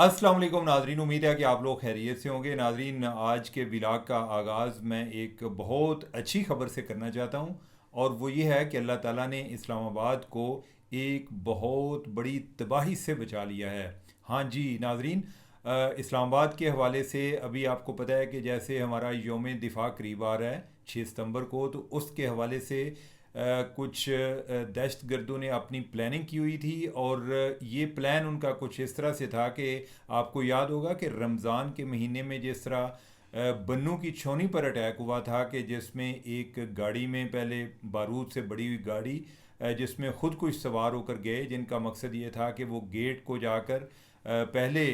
अस्सलाम वालेकुम नाजरीन, उम्मीद है कि आप लोग खैरियत से होंगे। नाजरीन, आज के व्लॉग का आगाज़ मैं एक बहुत अच्छी खबर से करना चाहता हूँ, और वो ये है कि अल्लाह ताला ने इस्लामाबाद को एक बहुत बड़ी तबाही से बचा लिया है। हाँ जी नाजरीन, इस्लामाबाद के हवाले से अभी आपको पता है कि जैसे हमारा योम दिफा करीब आ रहा है 6 सितंबर को, तो उसके हवाले से कुछ दहशत गर्दों ने अपनी प्लानिंग की हुई थी। और ये प्लान उनका कुछ इस तरह से था कि आपको याद होगा कि रमज़ान के महीने में जिस तरह बन्नू की छौनी पर अटैक हुआ था, कि जिसमें एक गाड़ी में पहले बारूद से बड़ी हुई गाड़ी, जिसमें ख़ुद कुछ सवार होकर गए, जिनका मकसद ये था कि वो गेट को जाकर पहले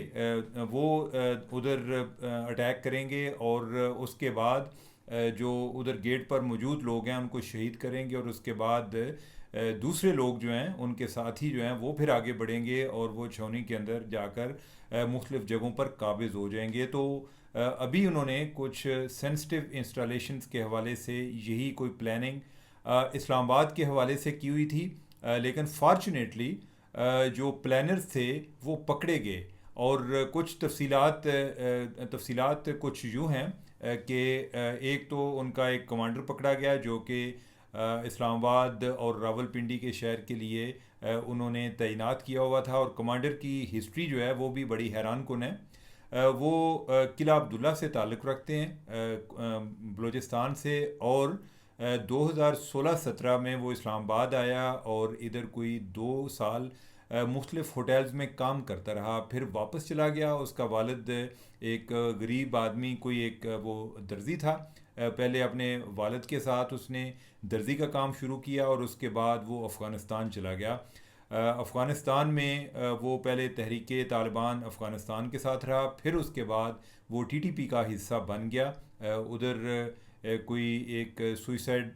वो उधर अटैक करेंगे, और उसके बाद जो उधर गेट पर मौजूद लोग हैं उनको शहीद करेंगे, और उसके बाद दूसरे लोग जो हैं उनके साथी जो हैं वो फिर आगे बढ़ेंगे और वो छावनी के अंदर जाकर मुख्तलिफ़ जगहों पर काबिज़ हो जाएंगे। तो अभी उन्होंने कुछ सेंसिटिव इंस्टॉलेशंस के हवाले से यही कोई प्लानिंग इस्लामाबाद के हवाले से की हुई थी। लेकिन फार्चुनेटली जो प्लानर्स थे वो पकड़े गए। और कुछ तफसीलात कुछ यूँ हैं कि एक तो उनका एक कमांडर पकड़ा गया जो कि इस्लामाबाद और रावलपिंडी के शहर के लिए उन्होंने तैनात किया हुआ था। और कमांडर की हिस्ट्री जो है वो भी बड़ी हैरान कुन है। वो किला अब्दुल्ला से ताल्लुक़ रखते हैं, बलूचिस्तान से। और 2016-17 में वो इस्लामाबाद आया और इधर कोई 2 साल मुख्तलिफ़ होटल्स में काम करता रहा, फिर वापस चला गया। उसका वालिद एक गरीब आदमी, कोई एक वो दर्जी था। पहले अपने वालिद के साथ उसने दर्जी का काम शुरू किया, और उसके बाद वो अफ़गानिस्तान चला गया। अफ़गानिस्तान में वो पहले तहरीक तालिबान अफ़गानिस्तान के साथ रहा, फिर उसके बाद वो टीटीपी का हिस्सा बन गया। उधर कोई एक सुइसाइड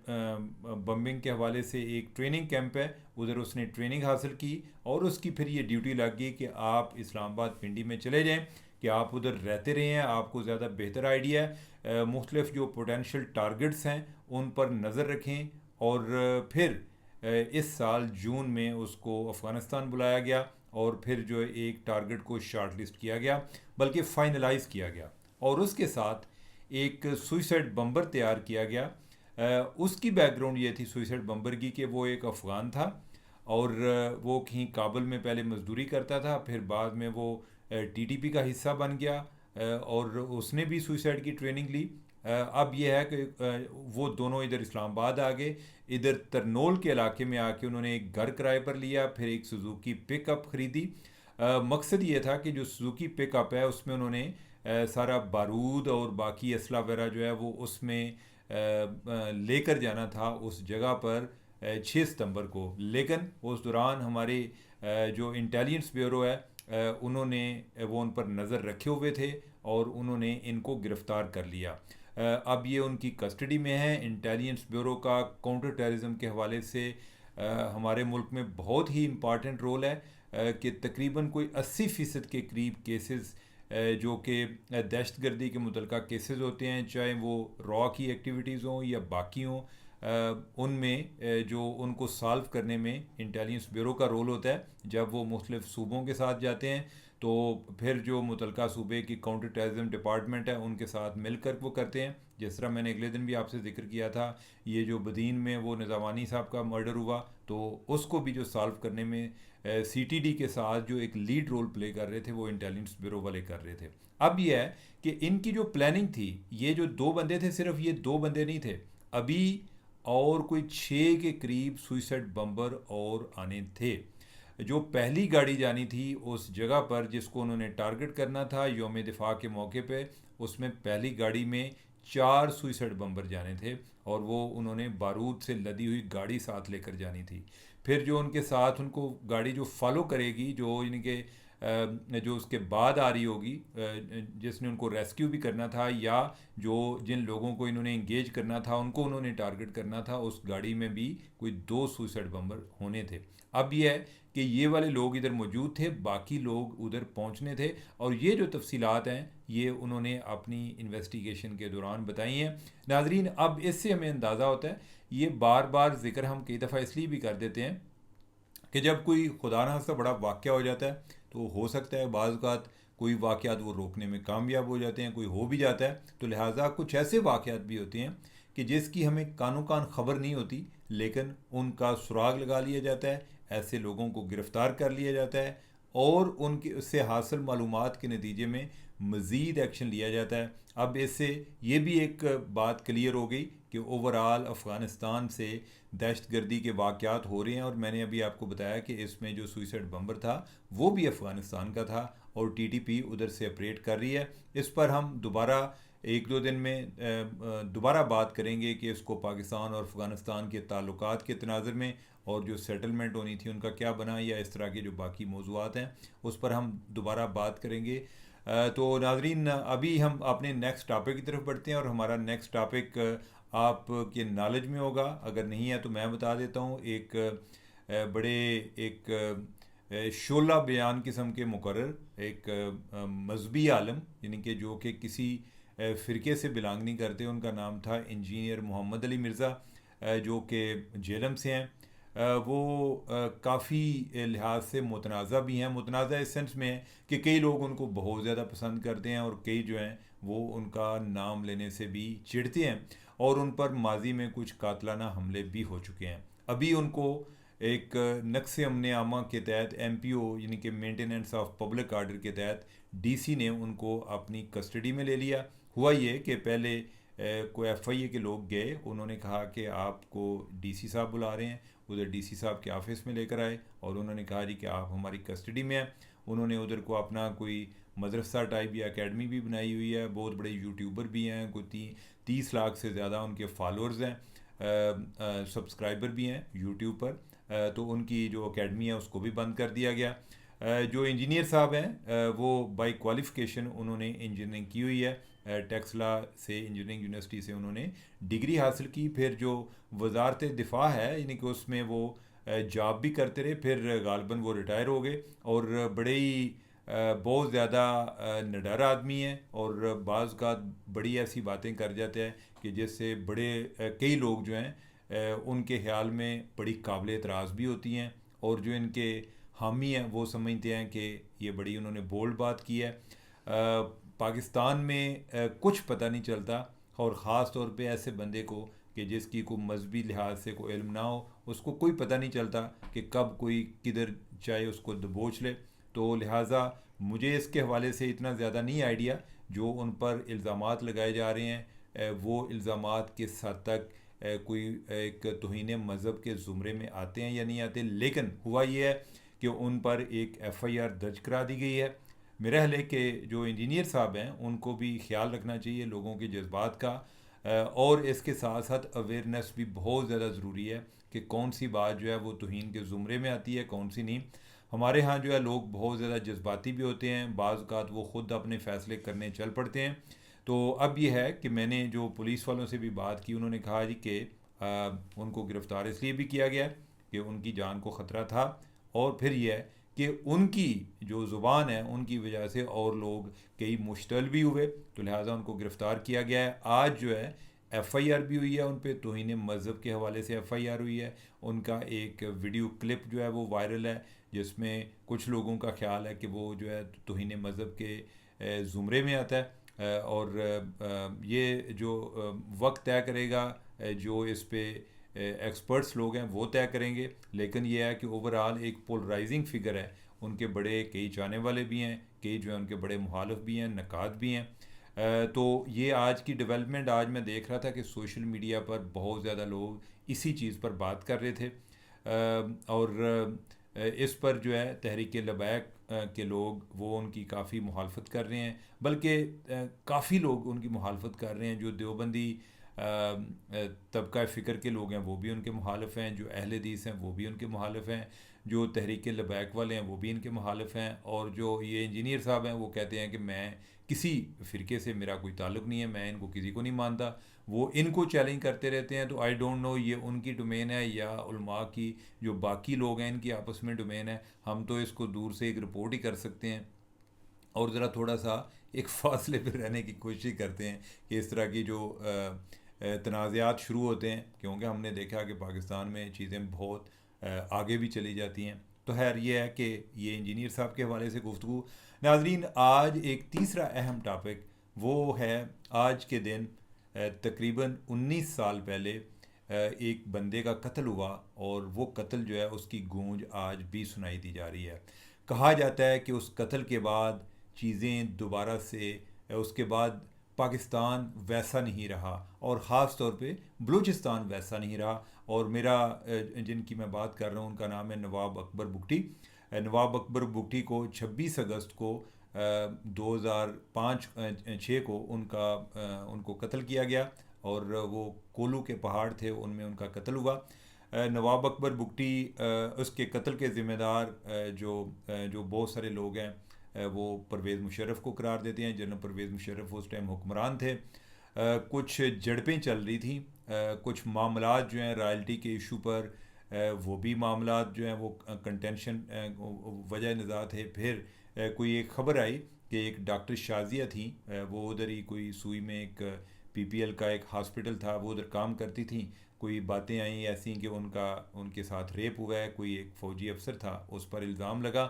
बम्बिंग के हवाले से एक ट्रेनिंग कैंप है, उधर उसने ट्रेनिंग हासिल की, और उसकी फिर ये ड्यूटी लग गई कि आप इस्लामाबाद पिंडी में चले जाएं, कि आप उधर रहते रहे हैं, आपको ज़्यादा बेहतर आइडिया है। मुख्तलिफ़ जो पोटेंशियल टारगेट्स हैं उन पर नज़र रखें। और फिर इस साल जून में उसको अफ़गानिस्तान बुलाया गया, और फिर जो है एक टारगेट को शार्ट लिस्ट किया गया, बल्कि फ़ाइनलाइज़ किया गया, और उसके साथ एक सुइसाइड बम्बर तैयार किया गया। उसकी बैकग्राउंड ये थी सुइसाइड बम्बर की कि वो एक अफ़गान था, और वो कहीं काबुल में पहले मजदूरी करता था, फिर बाद में वो टीटीपी का हिस्सा बन गया, और उसने भी सुइसाइड की ट्रेनिंग ली। अब यह है कि वो दोनों इधर इस्लामाबाद आ गए। इधर तरनोल के इलाके में आके उन्होंने एक घर किराए पर लिया, फिर एक सुजुकी पिकअप ख़रीदी। मकसद ये था कि जो सुजुकी पिकअप है उसमें उन्होंने सारा बारूद और बाकी असला वगैरह जो है वो उसमें लेकर जाना था उस जगह पर 6 सितंबर को। लेकिन उस दौरान हमारे जो इंटेलिजेंस ब्यूरो है उन्होंने वो उन पर नज़र रखे हुए थे, और उन्होंने इनको गिरफ़्तार कर लिया। अब ये उनकी कस्टडी में है। इंटेलिजेंस ब्यूरो का काउंटर टेररिज्म के हवाले से हमारे मुल्क में बहुत ही इम्पॉर्टेंट रोल है, कि तकरीबन कोई 80% के करीब केसेस जो कि दहशत गर्दी के मुतलका केसेस होते हैं, चाहे वो रॉ की एक्टिविटीज़ हों या बाकी हों, उनमें जो उनको सॉल्व करने में इंटेलिजेंस ब्यूरो का रोल होता है। जब वो मुख्तलिफ़ सूबों के साथ जाते हैं तो फिर जो मुतलका सूबे की काउंटर टेररिज्म डिपार्टमेंट है उनके साथ मिलकर वो करते हैं। जिस तरह मैंने अगले दिन भी आपसे जिक्र किया था, ये जो बदीन में वो निज़ामानी साहब का मर्डर हुआ, तो उसको भी जो सॉल्व करने में सीटीडी के साथ जो एक लीड रोल प्ले कर रहे थे वो इंटेलिजेंस ब्यूरो वाले कर रहे थे। अब यह है कि इनकी जो प्लानिंग थी, ये जो 2 बंदे थे, सिर्फ ये 2 बंदे नहीं थे, अभी और कोई 6 के करीब सुइसाइड बम्बर और आने थे। जो पहली गाड़ी जानी थी उस जगह पर जिसको उन्होंने टारगेट करना था योम दिफा के मौके पे, उसमें पहली गाड़ी में 4 सुइसाइड बम्बर जाने थे, और वो उन्होंने बारूद से लदी हुई गाड़ी साथ लेकर जानी थी। फिर जो उनके साथ उनको गाड़ी जो फॉलो करेगी, जो इनके जो उसके बाद आ रही होगी, जिसने उनको रेस्क्यू भी करना था, या जो जिन लोगों को इन्होंने इंगेज करना था उनको उन्होंने टारगेट करना था, उस गाड़ी में भी कोई 2 सुइसाइड बम्बर होने थे। अब यह है कि ये वाले लोग इधर मौजूद थे, बाकी लोग उधर पहुंचने थे, और ये जो तफसीलात हैं ये उन्होंने अपनी इन्वेस्टिगेशन के दौरान बताई हैं। नाजरीन, अब इससे हमें अंदाज़ा होता है, ये बार बार जिक्र हम कई दफ़ा इसलिए भी कर देते हैं कि जब कोई खुदा न खास्ता बड़ा वाक़या हो जाता है तो हो सकता है बाज़ औक़ात कोई वाक़यात वो रोकने में कामयाब हो जाते हैं, कोई हो भी जाता है। तो लिहाजा कुछ ऐसे वाक़यात भी होते हैं कि जिसकी हमें कानो कान ख़बर नहीं होती, लेकिन उनका सुराग लगा लिया जाता है, ऐसे लोगों को गिरफ़्तार कर लिया जाता है और उनके उससे हासिल मालूमात के नतीजे में मज़ीद एक्शन लिया जाता है। अब इससे ये भी एक बात क्लियर हो गई कि ओवरऑल अफ़गानिस्तान से दहशतगर्दी के वाक़यात हो रहे हैं, और मैंने अभी आपको बताया कि इसमें जो सुइसाइड बम्बर था वो भी अफ़गानिस्तान का था और टीटीपी उधर से ऑपरेट कर रही है। इस पर हम दोबारा एक दो दिन में दोबारा बात करेंगे कि इसको पाकिस्तान और अफ़गानिस्तान के ताल्लुकात के तनाज़ुर में और जो सेटलमेंट होनी थी उनका क्या बना, या इस तरह के जो बाकी मौज़ूआत हैं उस पर हम दोबारा बात करेंगे। तो नाज़रीन, अभी हम अपने नेक्स्ट टॉपिक की तरफ बढ़ते हैं और हमारा नेक्स्ट टॉपिक आपके नॉलेज में होगा, अगर नहीं है तो मैं बता देता हूँ। एक बड़े एक शोला बयान किस्म के मुकर्रर एक मजहबी आलम, यानी कि जो कि किसी फ़िरके से बिलोंग नहीं करते, उनका नाम था इंजीनियर मोहम्मद अली मिर्ज़ा, जो कि जेलम से हैं। वो काफ़ी लिहाज से मुतनाज़ा भी हैं। मुतनाज़ा इस सेंस में है कि कई लोग उनको बहुत ज़्यादा पसंद करते हैं और कई जो हैं वो उनका नाम लेने से भी चिढ़ते हैं, और उन पर माजी में कुछ कातलाना हमले भी हो चुके हैं। अभी उनको एक नक्स अमन आमा के तहत MPO यानी कि मेंटेनेंस ऑफ पब्लिक आर्डर के तहत DC ने उनको अपनी कस्टडी में ले लिया। हुआ ये कि पहले कोई FIA के लोग गए, उन्होंने कहा कि आपको DC साहब बुला रहे हैं। उधर DC साहब के ऑफिस में लेकर आए और उन्होंने कहा जी कि आप हमारी कस्टडी में हैं। उन्होंने उधर को अपना कोई मदरसा टाइप या एकेडमी भी बनाई हुई है, बहुत बड़े यूट्यूबर भी हैं, कोई 30 लाख से ज़्यादा उनके फॉलोअर्स हैं, सब्सक्राइबर भी हैं यूट्यूब पर। तो उनकी जो एकेडमी है उसको भी बंद कर दिया गया। जो इंजीनियर साहब हैं वो बाई क्वालिफ़िकेशन उन्होंने इंजीनियरिंग की हुई है, टेक्सला से इंजीनियरिंग यूनिवर्सिटी से उन्होंने डिग्री हासिल की। फिर जो वजारत दिफा है यानी कि उसमें वो जॉब भी करते रहे, फिर गालबन वो रिटायर हो गए और बड़े ही बहुत ज़्यादा निडर आदमी हैं और बाज़ का बड़ी ऐसी बातें कर जाते हैं कि जिससे बड़े कई लोग जो हैं उनके ख्याल में बड़ी काबिल एतराज़ भी होती हैं, और जो इनके हामी हैं वो समझते हैं कि ये बड़ी उन्होंने बोल्ड बात की है। पाकिस्तान में कुछ पता नहीं चलता, और ख़ास तौर पे ऐसे बंदे को कि जिसकी कोई मजहबी लिहाज से कोई इल्म ना हो, उसको कोई पता नहीं चलता कि कब कोई किधर चाहे उसको दबोच ले। तो लिहाजा मुझे इसके हवाले से इतना ज़्यादा नहीं आइडिया। जो उन पर इल्ज़ामात लगाए जा रहे हैं वो इल्ज़ामात किस हद तक कोई एक तौहीन मज़हब के ज़ुमरे में आते हैं या नहीं आते। लेकिन हुआ ये है कि उन पर एक FIR दर्ज करा दी गई है। मेरा ख्याल है कि जो इंजीनियर साहब हैं उनको भी ख्याल रखना चाहिए लोगों के जज्बात का, और इसके साथ साथ अवेयरनेस भी बहुत ज़्यादा ज़रूरी है कि कौन सी बात जो है वो तौहीन के ज़ुमरे में आती है, कौन सी नहीं। हमारे यहाँ जो है लोग बहुत ज़्यादा जज्बाती भी होते हैं, बाज़ औक़ात वो ख़ुद अपने फ़ैसले करने चल पड़ते हैं। तो अब ये है कि मैंने जो पुलिस वालों से भी बात की, उन्होंने कहा जी कि उनको गिरफ़्तार इसलिए भी किया गया कि उनकी जान को ख़तरा था, और फिर यह है कि उनकी जो ज़ुबान है उनकी वजह से और लोग कई मुश्तल भी हुए, तो लिहाजा उनको गिरफ़्तार किया गया है। आज जो है FIR भी हुई है उन पर, तौहीन मज़हब के हवाले से FIR हुई है। उनका एक वीडियो क्लिप जो है वो वायरल है, जिसमें कुछ लोगों का ख्याल है कि वो जो है तौहीन मज़हब के ज़ुमरे में आता है। और ये जो वक्त तय करेगा, जो इस पे एक्सपर्ट्स लोग हैं वो तय करेंगे। लेकिन यह है कि ओवरऑल एक पोलराइजिंग फिगर है, उनके बड़े कई चाहने वाले भी हैं, कई जो है उनके बड़े मुखालिफ भी हैं, नकाद भी हैं। तो ये आज की डेवलपमेंट, आज मैं देख रहा था कि सोशल मीडिया पर बहुत ज़्यादा लोग इसी चीज़ पर बात कर रहे थे, और इस पर जो है तहरीक लबैक के लोग वो उनकी काफ़ी मुखालफत कर रहे हैं, बल्कि काफ़ी लोग उनकी मुखालफत कर रहे हैं। जो देवबंदी तबका फ़िक्र के लोग हैं वो भी उनके मुखालिफ हैं, जो अहले हदीस हैं वो भी उनके मुखालिफ हैं, जो तहरीक लबैक वाले हैं वो भी इनके मुखालिफ हैं, और जो ये इंजीनियर साहब हैं वो कहते हैं कि मैं किसी फ़िरके से मेरा कोई ताल्लुक़ नहीं है, मैं इनको किसी को नहीं मानता। वो इनको चैलेंज करते रहते हैं। तो आई डोंट नो ये उनकी डोमेन है या उलमा की जो बाकी लोग हैं इनकी आपस में डोमेन है। हम तो इसको दूर से एक रिपोर्ट ही कर सकते हैं और ज़रा थोड़ा सा एक फासले पर रहने की कोशिश करते हैं कि इस तरह की जो तनाज़ात शुरू होते हैं, क्योंकि हमने देखा कि पाकिस्तान में चीज़ें बहुत आगे भी चली जाती हैं। तो खैर ये है कि ये इंजीनियर साहब के हवाले से गुफ्तगू। नाजरीन, आज एक तीसरा अहम टॉपिक वो है, आज के दिन तकरीबन 19 साल पहले एक बंदे का कत्ल हुआ, और वो कत्ल जो है उसकी गूंज आज भी सुनाई दी जा रही है। कहा जाता है कि उस कत्ल के बाद चीज़ें दोबारा से, उसके बाद पाकिस्तान वैसा नहीं रहा, और ख़ास तौर पे बलूचिस्तान वैसा नहीं रहा। और मेरा जिनकी मैं बात कर रहा हूँ उनका नाम है नवाब अकबर बुगटी। नवाब अकबर बुगटी को 26 अगस्त को 2005 6 को उनको कत्ल किया गया, और वो कोलू के पहाड़ थे उनमें उनका कत्ल हुआ। नवाब अकबर बुगटी, उसके कत्ल के ज़िम्मेदार जो बहुत सारे लोग हैं, वो परवेज़ मुशर्रफ को करार देते हैं। जनरल परवेज़ मुशर्रफ उस टाइम हुक्मरान थे। कुछ झड़पें चल रही थी, कुछ मामलात जो हैं रॉयल्टी के इशू पर, वो भी मामलात जो हैं वो कंटेंशन वजह निज़ा थे। फिर कोई एक ख़बर आई कि एक डॉक्टर शाजिया थी, वो उधर ही कोई सुई में एक पीपीएल का एक हॉस्पिटल था, वो उधर काम करती थी। कोई बातें आई ऐसी कि उनके साथ रेप हुआ है, कोई एक फ़ौजी अफसर था, उस पर इल्ज़ाम लगा।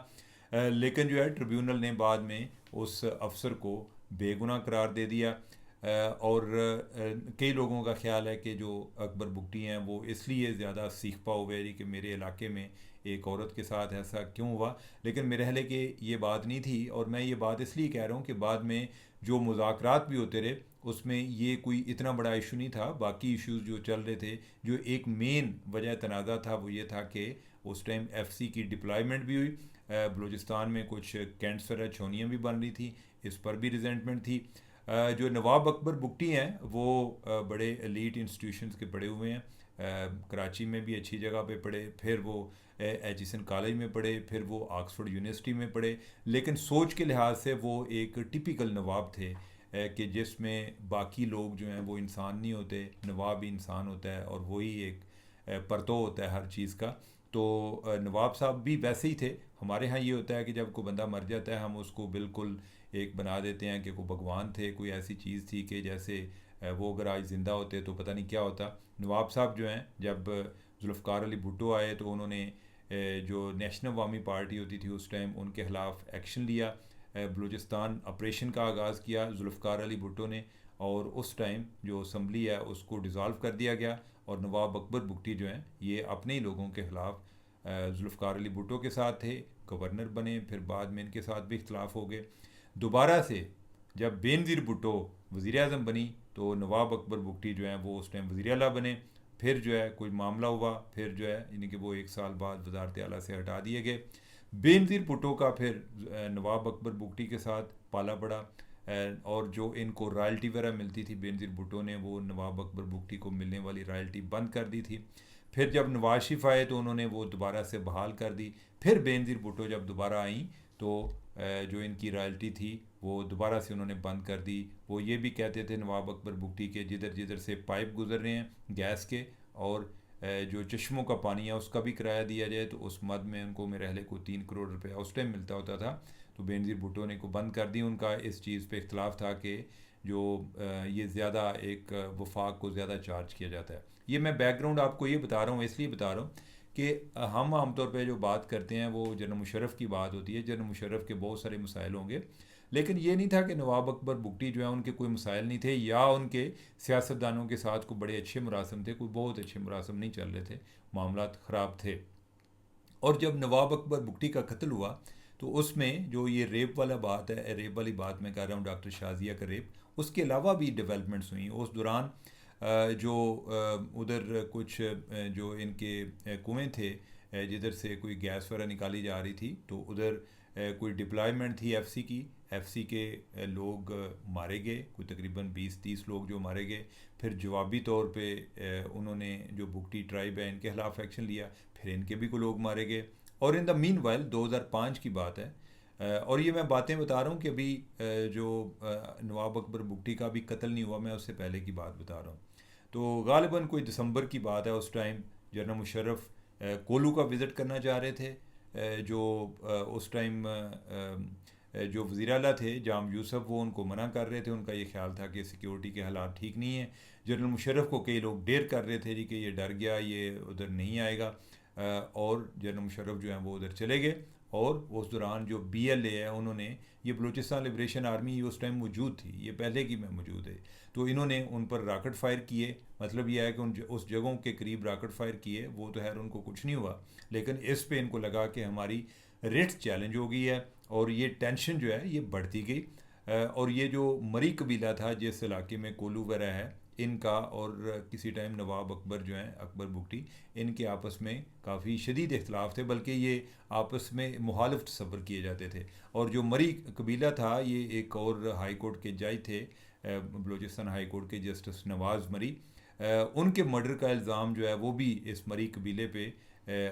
लेकिन जो है ट्रिब्यूनल ने बाद में उस अफसर को बेगुनाह करार दे दिया। और कई लोगों का ख्याल है कि जो अकबर बुगटी हैं वो इसलिए ज़्यादा सीख पाओ हुए कि मेरे इलाके में एक औरत के साथ ऐसा क्यों हुआ। लेकिन मेरे ख्याल है कि ये बात नहीं थी, और मैं ये बात इसलिए कह रहा हूँ कि बाद में जो मुज़ाकरात भी होते रहे उसमें ये कोई इतना बड़ा इशू नहीं था। बाकी इश्यूज जो चल रहे थे, जो एक मेन वजह तनाज़ा था वो ये था कि उस टाइम एफसी की डिप्लॉयमेंट भी हुई, बलूचिस्तान में कुछ कैंट्स वगैरह छोनियाँ भी बन रही थी, इस पर भी रिजेंटमेंट थी। जो नवाब अकबर बुगटी हैं वो बड़े एलीट इंस्टीट्यूशंस के पढ़े हुए हैं। कराची में भी अच्छी जगह पे पढ़े, फिर वो एचिसन कॉलेज में पढ़े, फिर वो ऑक्सफोर्ड यूनिवर्सिटी में पढ़े। लेकिन सोच के लिहाज से वो एक टिपिकल नवाब थे, कि जिसमें बाकी लोग जो हैं वो इंसान नहीं होते, नवाब ही इंसान होता है, और वही एक परतो होता है हर चीज़ का। तो नवाब साहब भी वैसे ही थे। हमारे यहाँ ये होता है कि जब कोई बंदा मर जाता है हम उसको बिल्कुल एक बना देते हैं कि कोई भगवान थे, कोई ऐसी चीज़ थी कि जैसे वो अगर आज ज़िंदा होते तो पता नहीं क्या होता। नवाब साहब जो हैं, जब जुल्फ़िकार अली भुट्टो आए तो उन्होंने जो नेशनल अवामी पार्टी होती थी उस टाइम उनके ख़िलाफ़ एक्शन लिया। बलूचिस्तान ऑपरेशन का आगाज़ किया जुल्फ़िकार अली भुट्टो ने, और उस टाइम जो असम्बली है उसको डिज़ोल्व कर दिया गया। और नवाब अकबर बुगटी जो हैं ये अपने ही लोगों के ख़िलाफ़ जुल्फ़िकार अली भुट्टो के साथ थे, गवर्नर बने, फिर बाद में इनके साथ भी इख्तलाफ हो गए। दोबारा से जब बेनज़ीर भुट्टो वज़ीर आज़म बनी तो नवाब अकबर बुगटी जो हैं वो उस टाइम वज़ीर आला बने। फिर जो है कोई मामला हुआ, फिर जो है यानी कि वो 1 साल बाद वजारत आला से हटा दिए गए। बेनज़ीर भुट्टो का फिर नवाब अकबर बुगटी के साथ पाला पड़ा, और जो इनको रॉयल्टी वगैरह मिलती थी बेनज़ीर भुट्टो ने वो नवाब अकबर बुगटी को मिलने वाली रॉयल्टी बंद कर दी थी। फिर जब नवाज शरीफ आए तो उन्होंने वो दोबारा से बहाल कर दी। फिर बेनज़ीर भुट्टो जब दोबारा आई तो जो इनकी रॉयल्टी थी वो दोबारा से उन्होंने बंद कर दी। वो ये भी कहते थे नवाब अकबर बुगटी के जिधर जिधर से पाइप गुजर रहे हैं गैस के, और जो चश्मों का पानी है उसका भी किराया दिया जाए, तो उस मद में उनको मेरे ख्याल को 3 करोड़ रुपया उस टाइम मिलता होता था। तो बेनज़ीर भुट्टो ने को बंद कर दी। उनका इस चीज़ पे इख्तलाफ था कि जो ये ज़्यादा एक वफाक को ज़्यादा चार्ज किया जाता है। ये मैं बैकग्राउंड आपको ये बता रहा हूँ, इसलिए बता रहा हूँ कि हम आमतौर पे जो बात करते हैं वो जनरल मुशर्रफ की बात होती है। जनरल मुशर्रफ के बहुत सारे मसाइल होंगे, लेकिन ये नहीं था कि नवाब अकबर बुगटी जो है उनके कोई मसाइल नहीं थे, या उनके सियासतदानों के साथ कोई बड़े अच्छे मुरासम थे। कोई बहुत अच्छे मुरासम नहीं चल रहे थे, मामलात ख़राब थे। और जब नवाब अकबर बुगटी का कत्ल हुआ तो उसमें जो ये रेप वाला बात है, रेप वाली बात मैं कर रहा हूँ, डॉक्टर शाजिया का रेप, उसके अलावा भी डेवलपमेंट्स हुई उस दौरान। जो उधर कुछ जो इनके कुएँ थे, जिधर से कोई गैस वगैरह निकाली जा रही थी, तो उधर कोई डिप्लॉयमेंट थी एफसी की। एफसी के लोग मारे गए, कोई तकरीबन 20-30 लोग जो मारे गए। फिर जवाबी तौर पे उन्होंने जो बुगटी ट्राइब है इनके खिलाफ एक्शन लिया, फिर इनके भी कोई लोग मारे गए। और इन द मीन वाइल 2005 की बात है, और ये मैं बातें बता रहा हूँ कि अभी जो नवाब अकबर बुगटी का भी कत्ल नहीं हुआ, मैं उससे पहले की बात बता रहा हूँ। तो गालिबा कोई दिसंबर की बात है, उस टाइम जनरल मुशर्रफ कोलू का विज़िट करना चाह रहे थे। जो उस टाइम जो वज़ीर आला थे जाम यूसुफ, वो उनको मना कर रहे थे। उनका ये ख्याल था कि सिक्योरिटी के हालात ठीक नहीं हैं। जनरल मुशर्रफ को कई लोग डेर कर रहे थे जी कि ये डर गया, ये उधर नहीं आएगा। और जनरल मुशर्रफ जो हैं वो उधर चले गए। और उस दौरान जो BLA है उन्होंने, ये बलूचिस्तान लिबरेशन आर्मी उस टाइम मौजूद थी, ये पहले की में मौजूद है, तो इन्होंने उन पर रॉकेट फायर किए। मतलब यह है कि उस जगहों के करीब रॉकेट फायर किए, वो तो खैर उनको कुछ नहीं हुआ, लेकिन इस पे इनको लगा कि हमारी रेट्स चैलेंज हो गई है और ये टेंशन जो है ये बढ़ती गई। और ये जो मरी कबीला था जिस इलाके में कोलू वगैरह है, इनका और किसी टाइम नवाब अकबर जो हैं, अकबर बुगटी, इनके आपस में काफ़ी शदीद इख्तलाफ थे, बल्कि ये आपस में मुखालिफ तस्वर किए जाते थे। और जो मरी कबीला था ये एक और हाई कोर्ट के जज थे, बलूचिस्तान हाई कोर्ट के जस्टिस नवाज़ मरी, उनके मर्डर का इल्ज़ाम जो है वो भी इस मरी कबीले पे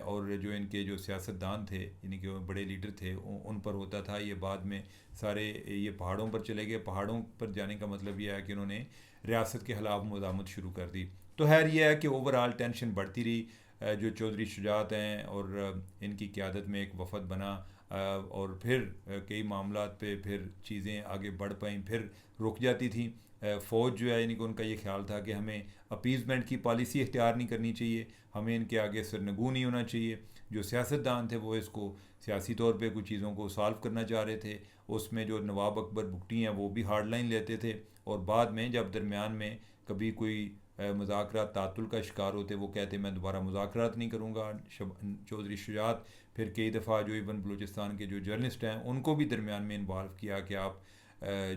और जो इनके जो सियासतदान थे, यानी कि बड़े लीडर थे, उन पर होता था। ये बाद में सारे ये पहाड़ों पर चले गए। पहाड़ों पर जाने का मतलब ये है कि उन्होंने रियासत के खिलाफ मुज़ामत शुरू कर दी। तो खैर ये है कि ओवरऑल टेंशन बढ़ती रही। जो चौधरी शुजात हैं और इनकी क़्यादत में एक वफद बना, और फिर कई मामलात पे फिर चीज़ें आगे बढ़ पाईं, फिर रुक जाती थी। फ़ौज जो है, यानी कि उनका ये ख्याल था कि हमें अपीज़मेंट की पॉलिसी इख्तियार नहीं करनी चाहिए, हमें इनके आगे सरनगू नहीं होना चाहिए। जो सियासतदान थे वो इसको सियासी तौर पे कुछ चीज़ों को सॉल्व करना चाह रहे थे। उसमें जो नवाब अकबर बुगटी हैं वो भी हार्ड लाइन लेते थे, और बाद में जब दरमियान में कभी कोई मुज़ाकरात तातुल का शिकार होते, वो कहते मैं दोबारा मुज़ाकरात नहीं करूँगा। चौधरी शुजात फिर कई दफ़ा जो इवन बलूचिस्तान के जो जर्नलिस्ट हैं उनको भी दरमियान में इन्वॉल्व किया कि आप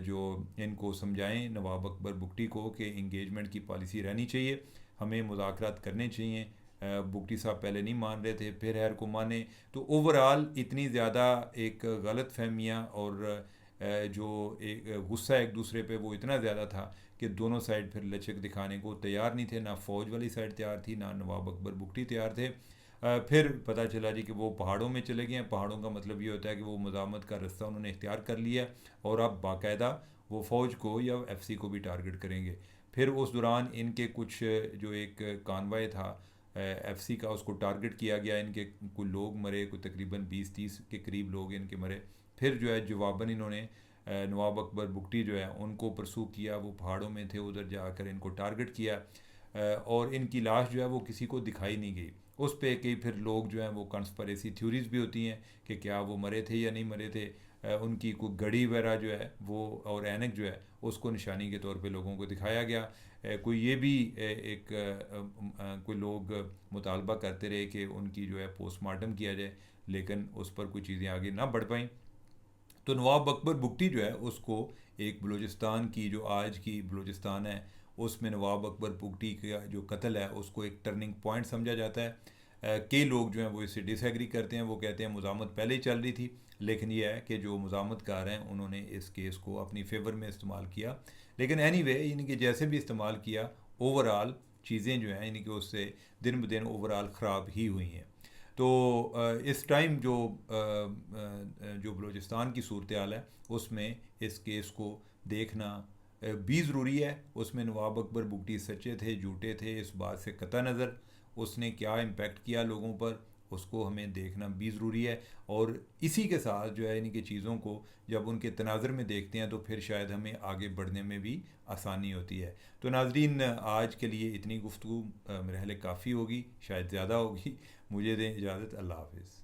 जो इनको समझाएं नवाब अकबर बुगटी को कि इंगेजमेंट की पॉलिसी रहनी चाहिए, हमें मुज़ाकरात करने चाहिए। बुगटी साहब पहले नहीं मान रहे थे, फिर हैर को माने। तो ओवरऑल इतनी ज़्यादा एक गलत फहमियाँ और जो एक गुस्सा एक दूसरे पे वो इतना ज़्यादा था कि दोनों साइड फिर लचक दिखाने को तैयार नहीं थे। ना फ़ौज वाली साइड तैयार थी, ना नवाब अकबर बुगटी तैयार थे। फिर पता चला जी कि वो पहाड़ों में चले गए हैं। पहाड़ों का मतलब ये होता है कि वो मुज़ामत का रास्ता उन्होंने इख्तियार कर लिया, और अब बाकायदा वो फ़ौज को या FC को भी टारगेट करेंगे। फिर उस दौरान इनके कुछ जो एक कानवाय था FC का, उसको टारगेट किया गया। इनके कुछ लोग मरे, कुछ तकरीबन 20-30 के करीब लोग इनके मरे। फिर जो है जवाबन इन्होंने नवाब अकबर बुगटी जो है उनको परसू किया, वो पहाड़ों में थे, उधर जाकर इनको टारगेट किया। और इनकी लाश जो है वो किसी को दिखाई नहीं गई। उस पे कई फिर लोग जो हैं वो कंस्पिरेसी थ्योरीज भी होती हैं कि क्या वो मरे थे या नहीं मरे थे। उनकी कोई घड़ी वगैरह जो है वो और ऐनक जो है उसको निशानी के तौर पे लोगों को दिखाया गया। कोई ये भी कोई लोग मुतालबा करते रहे कि उनकी जो है पोस्टमार्टम किया जाए, लेकिन उस पर कोई चीज़ें आगे ना बढ़ पाईं। तो नवाब अकबर बुगटी जो है उसको एक बलूचिस्तान की, जो आज की बलूचिस्तान है, उसमें नवाब अकबर बुगटी का जो कत्ल है उसको एक टर्निंग पॉइंट समझा जाता है। कई लोग जो हैं वो इससे डिसएग्री करते हैं, वो कहते हैं मुज़ामत पहले ही चल रही थी, लेकिन यह है कि जो मुज़ामतकार हैं उन्होंने इस केस को अपनी फेवर में इस्तेमाल किया। लेकिन एनीवे यानी कि जैसे भी इस्तेमाल किया, ओवरऑल चीज़ें जो हैं यानी कि उससे दिन ब दिन ओवरऑल ख़राब ही हुई हैं। तो इस टाइम जो बलूचिस्तान की सूरत हाल है उसमें इस केस को देखना भी ज़रूरी है। उसमें नवाब अकबर बुगटी सच्चे थे झूठे थे इस बात से कतई नज़र, उसने क्या इम्पेक्ट किया लोगों पर, उसको हमें देखना भी ज़रूरी है। और इसी के साथ जो है इनकी चीज़ों को जब उनके तनाज़र में देखते हैं तो फिर शायद हमें आगे बढ़ने में भी आसानी होती है। तो नाज़रीन, आज के लिए इतनी गुफ्तगू मेरे ख्याल काफ़ी होगी, शायद ज़्यादा होगी। मुझे दें इजाज़त। अल्लाह हाफ़िज़।